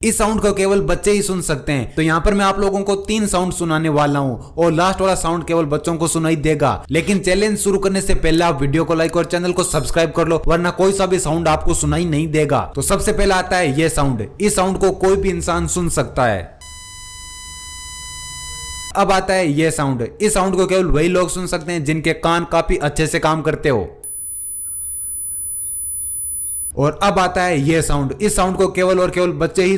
इस साउंड को केवल बच्चे ही सुन सकते हैं। तो यहाँ पर मैं आप लोगों को 3 साउंड सुनाने वाला हूँ और लास्ट वाला साउंड केवल बच्चों को सुनाई देगा। लेकिन चैलेंज शुरू करने से पहले आप वीडियो को लाइक और चैनल को सब्सक्राइब कर लो, वरना कोई सा भी साउंड आपको सुनाई नहीं देगा। तो सबसे पहला आता है ये साउंड। इस साउंड को कोई भी इंसान सुन सकता है। अब आता है ये साउंड। इस साउंड को केवल वही लोग सुन सकते हैं जिनके कान काफी अच्छे से काम करते हो। और अब आता है ये साउंड। इस साउंड को केवल और केवल बच्चे ही